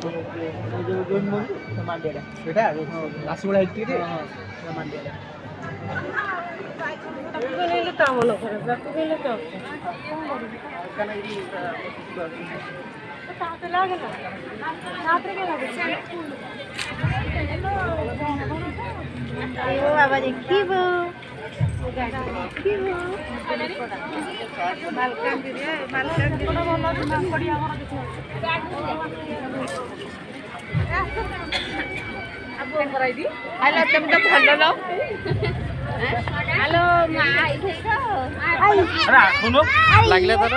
ଯୋଉ ଜୋନ୍ ବନ୍ଧୁ ମାଣ୍ଡିଆଟା ସେଇଟା ରାସିଗୁଡ଼ା ହେଇଛି ଟିକେ ମାଣ୍ଡିଆଟା ତାକୁ ନେଲେ ତା ମନ ଖରାପ ତାକୁ ନେଲେ ତ ବାବା ଦେଖିବ ଆଲୋ ତମେ ତ ଭଲ ଲ ହ୍ୟାଲୋ ମା ଆଇଥିଲ ଆରେ ଆସୁନୁ ଲାଗିଲା ତାର